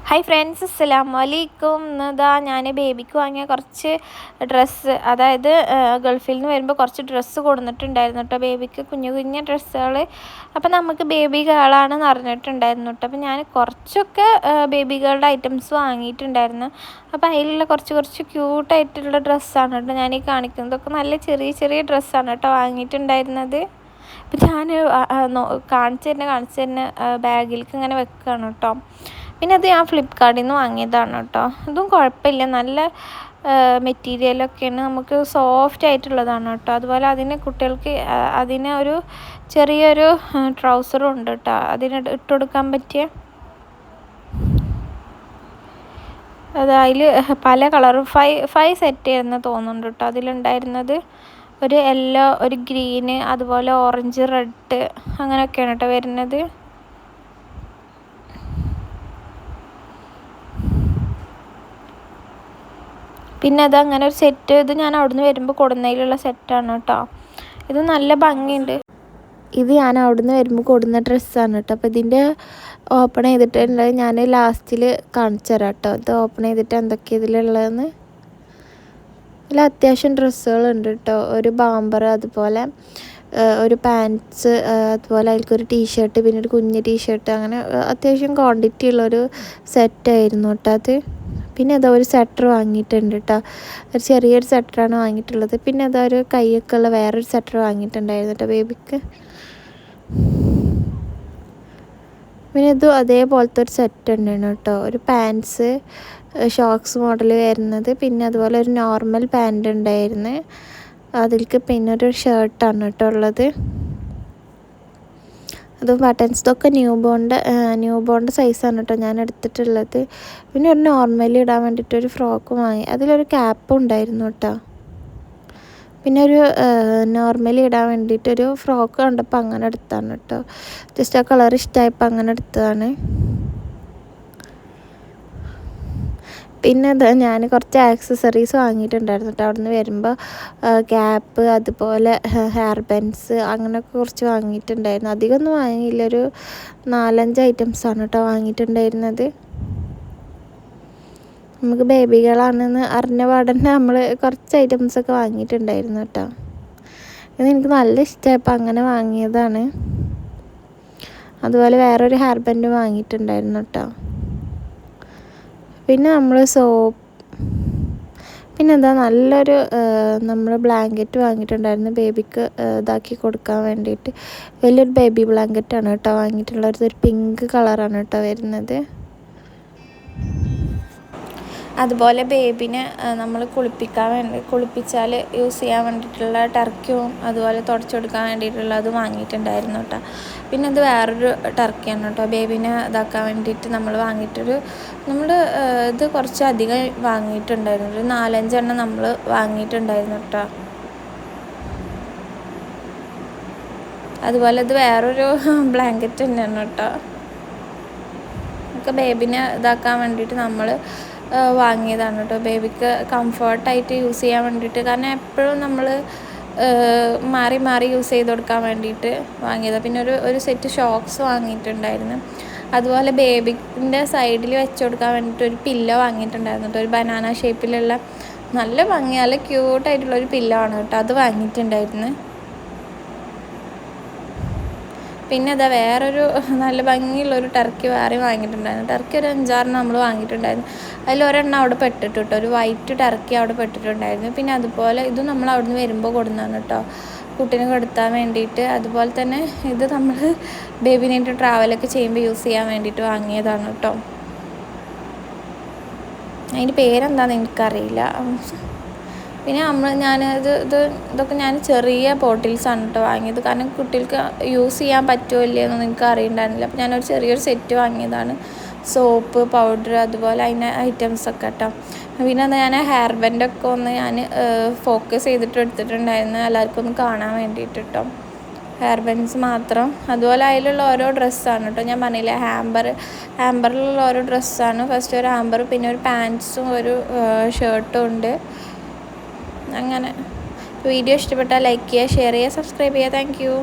Hi friends, അസ്സലാമു അലൈക്കും. ഇതാ ഞാൻ ബേബിക്ക് വാങ്ങിയ കുറച്ച് ഡ്രസ്സ്, അതായത് ഗൾഫിൽ നിന്ന് വരുമ്പോൾ കുറച്ച് ഡ്രസ്സ് കൊടുത്തിട്ടുണ്ടായിരുന്നു കേട്ടോ, ബേബിക്ക് കുഞ്ഞു കുഞ്ഞു ഡ്രസ്സുകൾ. അപ്പോൾ നമുക്ക് ബേബി ഗേളാണെന്ന് അറിഞ്ഞിട്ടുണ്ടായിരുന്നു കേട്ടോ. അപ്പോൾ ഞാൻ കുറച്ചൊക്കെ ബേബി ഗേളുടെ ഐറ്റംസ് വാങ്ങിയിട്ടുണ്ടായിരുന്നു. അപ്പോൾ അതിലുള്ള കുറച്ച് ക്യൂട്ടായിട്ടുള്ള ഡ്രസ്സാണ് കേട്ടോ ഞാൻ ഈ കാണിക്കുന്നതൊക്കെ. നല്ല ചെറിയ ചെറിയ ഡ്രസ്സാണ് കേട്ടോ വാങ്ങിയിട്ടുണ്ടായിരുന്നത്. അപ്പോൾ ഞാൻ കാണിച്ചു തന്നെ ബാഗിലേക്ക് ഇങ്ങനെ വെക്കുകയാണ് കേട്ടോ. പിന്നെ അത് ഞാൻ ഫ്ലിപ്കാർട്ടിൽ നിന്ന് വാങ്ങിയതാണ് കേട്ടോ. ഇതും കുഴപ്പമില്ല, നല്ല മെറ്റീരിയലൊക്കെയാണ്, നമുക്ക് സോഫ്റ്റ് ആയിട്ടുള്ളതാണ് കേട്ടോ. അതുപോലെ അതിന് കുട്ടികൾക്ക് അതിന് ഒരു ചെറിയൊരു ട്രൗസറും ഉണ്ട് കേട്ടോ, അതിന് ഇട്ട് കൊടുക്കാൻ പറ്റിയ. അതിൽ പല കളറും ഫൈവ് സെറ്റ് ആയിരുന്നു തോന്നുന്നുണ്ട് കേട്ടോ അതിലുണ്ടായിരുന്നത്. ഒരു യെല്ലോ, ഒരു ഗ്രീന്, അതുപോലെ ഓറഞ്ച്, റെഡ്, അങ്ങനെയൊക്കെയാണ് കേട്ടോ വരുന്നത്. പിന്നെ അത് അങ്ങനെ ഒരു സെറ്റ്, ഇത് ഞാൻ അവിടുന്ന് വരുമ്പോൾ കൊടുന്നതിലുള്ള സെറ്റാണ് കേട്ടോ. ഇത് നല്ല ഭംഗിയുണ്ട്. ഇത് ഞാൻ അവിടുന്ന് വരുമ്പോൾ കൊടുന്ന ഡ്രസ്സാണ് കേട്ടോ. അപ്പോൾ ഇതിൻ്റെ ഓപ്പൺ ചെയ്തിട്ടുണ്ട്, ഞാൻ ലാസ്റ്റിൽ കാണിച്ചു തരാം കേട്ടോ. ഇത് ഓപ്പൺ ചെയ്തിട്ട് എന്തൊക്കെയാണ് ഇതിലുള്ളതെന്ന്. ഇതിൽ അത്യാവശ്യം ഡ്രസ്സുകളുണ്ട് കേട്ടോ. ഒരു ബാമ്പർ, അതുപോലെ ഒരു പാൻറ്റ്സ്, അതുപോലെ അതിൽക്കൊരു ടീഷർട്ട്, പിന്നെ ഒരു കുഞ്ഞ് ടീഷർട്ട്, അങ്ങനെ അത്യാവശ്യം ക്വാണ്ടിറ്റി ഉള്ളൊരു സെറ്റായിരുന്നു കേട്ടോ അത്. പിന്നെ അതാ ഒരു സ്വെറ്റർ വാങ്ങിയിട്ടുണ്ട് കേട്ടോ, ഒരു ചെറിയൊരു സ്വെറ്ററാണ് വാങ്ങിയിട്ടുള്ളത്. പിന്നെ അതാ ഒരു കൈയൊക്കെ ഉള്ള വേറൊരു സ്വെറ്റർ വാങ്ങിയിട്ടുണ്ടായിരുന്നു കേട്ടോ ബേബിക്ക്. പിന്നെ ഇതും അതേപോലത്തെ ഒരു സെറ്റ് ഉണ്ടായിരുന്നു കേട്ടോ. ഒരു പാൻറ്റ്സ്, ഷോക്സ് മോഡൽ വരുന്നത്, പിന്നെ അതുപോലെ ഒരു നോർമൽ പാൻറ് ഉണ്ടായിരുന്നു അതിലേക്ക്. പിന്നെ ഒരു ഷർട്ടാണ് കേട്ടോ ഉള്ളത്. അത് ബട്ടൺസ്, ഇതൊക്കെ ന്യൂ ബോണ്ട് സൈസാണ് കേട്ടോ ഞാൻ എടുത്തിട്ടുള്ളത്. പിന്നെ ഒരു നോർമലി ഇടാൻ വേണ്ടിയിട്ടൊരു ഫ്രോക്കും വാങ്ങി, അതിലൊരു ക്യാപ്പും ഉണ്ടായിരുന്നു കേട്ടോ. പിന്നെ ഒരു നോർമലി ഇടാൻ വേണ്ടിയിട്ടൊരു ഫ്രോക്ക് കണ്ടപ്പോൾ അങ്ങനെ എടുത്താണ് കേട്ടോ. ജസ്റ്റ് ആ കളർ ഇഷ്ടമായപ്പോൾ അങ്ങനെ എടുത്തതാണ്. പിന്നെ ഞാൻ കുറച്ച് ആക്സസറീസ് വാങ്ങിയിട്ടുണ്ടായിരുന്നു കേട്ടോ അവിടെ നിന്ന് വരുമ്പോൾ. ക്യാപ്പ്, അതുപോലെ ഹെയർ ബാൻഡ്സ്, അങ്ങനെയൊക്കെ കുറച്ച് വാങ്ങിയിട്ടുണ്ടായിരുന്നു. അധികമൊന്നും വാങ്ങിയില്ല, ഒരു 4-5 ഐറ്റംസാണ് കേട്ടോ വാങ്ങിയിട്ടുണ്ടായിരുന്നത്. നമുക്ക് ബേബികളാണെന്ന് അറിഞ്ഞ പാടന്നെ നമ്മൾ കുറച്ച് ഐറ്റംസൊക്കെ വാങ്ങിയിട്ടുണ്ടായിരുന്നു കേട്ടോ. ഇത് എനിക്ക് നല്ല ഇഷ്ടമായപ്പോൾ അങ്ങനെ വാങ്ങിയതാണ്. അതുപോലെ വേറൊരു ഹെയർ ബാൻഡ് വാങ്ങിയിട്ടുണ്ടായിരുന്നു കേട്ടോ. പിന്നെ നമ്മൾ പിന്നെ എന്താ നല്ലൊരു നമ്മൾ ബ്ലാങ്കറ്റ് വാങ്ങിയിട്ടുണ്ടായിരുന്നു ബേബിക്ക് ഇതാക്കി കൊടുക്കാൻ വേണ്ടിയിട്ട്. വലിയൊരു ബേബി ബ്ലാങ്കറ്റാണ് കേട്ടോ വാങ്ങിയിട്ടുള്ളത്. ഒരു പിങ്ക് കളറാണ് കേട്ടോ വരുന്നത്. അതുപോലെ ബേബിനെ നമ്മൾ കുളിപ്പിച്ചാൽ യൂസ് ചെയ്യാൻ വേണ്ടിയിട്ടുള്ള ടർക്കിയും അതുപോലെ തുടച്ചെടുക്കാൻ വേണ്ടിയിട്ടുള്ള അത് വാങ്ങിയിട്ടുണ്ടായിരുന്നു കേട്ടോ. പിന്നെ ഇത് വേറൊരു ടർക്കിയാണ് കേട്ടോ ബേബിനെ ഇതാക്കാൻ വേണ്ടിയിട്ട് നമ്മൾ ഇത് കുറച്ച് അധികം വാങ്ങിയിട്ടുണ്ടായിരുന്നു, ഒരു 4-5 എണ്ണം നമ്മൾ വാങ്ങിയിട്ടുണ്ടായിരുന്നു കേട്ടോ. അതുപോലെ ഇത് വേറൊരു ബ്ലാങ്കറ്റ് തന്നെയാണ് കേട്ടോ. ഒക്കെ ബേബിനെ ഇതാക്കാൻ വേണ്ടിയിട്ട് നമ്മൾ വാങ്ങിയതാണ് കേട്ടോ, ബേബിക്ക് കംഫർട്ടായിട്ട് യൂസ് ചെയ്യാൻ വേണ്ടിയിട്ട്. കാരണം എപ്പോഴും നമ്മൾ മാറി യൂസ് ചെയ്ത് കൊടുക്കാൻ വേണ്ടിയിട്ട് വാങ്ങിയതാണ്. പിന്നെ ഒരു സെറ്റ് ഷോക്സ് വാങ്ങിയിട്ടുണ്ടായിരുന്നു. അതുപോലെ ബേബിൻ്റെ സൈഡിൽ വെച്ച് കൊടുക്കാൻ വേണ്ടിയിട്ട് ഒരു പില്ലോ വാങ്ങിയിട്ടുണ്ടായിരുന്നു കേട്ടോ, ഒരു ബനാന ഷേപ്പിലുള്ള നല്ല ഭംഗി, നല്ല ക്യൂട്ടായിട്ടുള്ളൊരു പില്ലോ ആണ് കേട്ടോ, അത് വാങ്ങിയിട്ടുണ്ടായിരുന്നു. പിന്നെ അതാ വേറൊരു നല്ല ഭംഗിയുള്ളൊരു ടർക്കി വേറെ വാങ്ങിയിട്ടുണ്ടായിരുന്നു. ടർക്കി ഒരു 5-6 നമ്മൾ വാങ്ങിയിട്ടുണ്ടായിരുന്നു. അതിലൊരെണ്ണം അവിടെ പെട്ടിട്ട് കേട്ടോ, ഒരു വൈറ്റ് ടർക്കി അവിടെ പെട്ടിട്ടുണ്ടായിരുന്നു. പിന്നെ അതുപോലെ ഇതും നമ്മൾ അവിടെ നിന്ന് വരുമ്പോൾ കൊടുന്നതാണ് കേട്ടോ, കുട്ടീനെ കൊടുത്താൻ വേണ്ടിയിട്ട്. അതുപോലെ തന്നെ ഇത് നമ്മൾ ബേബിനായിട്ട് ട്രാവലൊക്കെ ചെയ്യുമ്പോൾ യൂസ് ചെയ്യാൻ വേണ്ടിയിട്ട് വാങ്ങിയതാണ് കേട്ടോ. അതിൻ്റെ പേരെന്താണെന്ന് എനിക്കറിയില്ല. പിന്നെ ഇതൊക്കെ ഞാൻ ചെറിയ ബോട്ടിൽസാണ് കേട്ടോ വാങ്ങിയത്, കാരണം കുട്ടികൾക്ക് യൂസ് ചെയ്യാൻ പറ്റുമോ ഇല്ലയെന്നൊന്നും എനിക്ക് അറിയണ്ടായിരുന്നില്ല. അപ്പോൾ ഞാനൊരു ചെറിയൊരു സെറ്റ് വാങ്ങിയതാണ്, സോപ്പ്, പൗഡർ, അതുപോലെ അതിൻ്റെ ഐറ്റംസൊക്കെ കേട്ടോ. പിന്നെ ഞാൻ ഹെയർ ബാൻഡൊക്കെ ഞാൻ ഫോക്കസ് ചെയ്തിട്ട് എടുത്തിട്ടുണ്ടായിരുന്നു, എല്ലാവർക്കും ഒന്ന് കാണാൻ വേണ്ടിയിട്ട് കേട്ടോ, ഹെയർ ബാൻഡ്സ് മാത്രം. അതുപോലെ അതിലുള്ള ഓരോ ഡ്രസ്സാണ് കേട്ടോ, ഞാൻ പറഞ്ഞില്ലേ ഹാമ്പറിലുള്ള ഓരോ ഡ്രസ്സാണ്. ഫസ്റ്റ് ഒരു ഹാമ്പർ, പിന്നെ ഒരു പാൻറ്റ്സും ഒരു ഷർട്ടും ഉണ്ട്. അങ്ങനെ വീഡിയോ ഇഷ്ടപ്പെട്ടാൽ ലൈക്ക് ചെയ്യുക, ഷെയർ ചെയ്യുക, സബ്സ്ക്രൈബ് ചെയ്യുക. Thank you.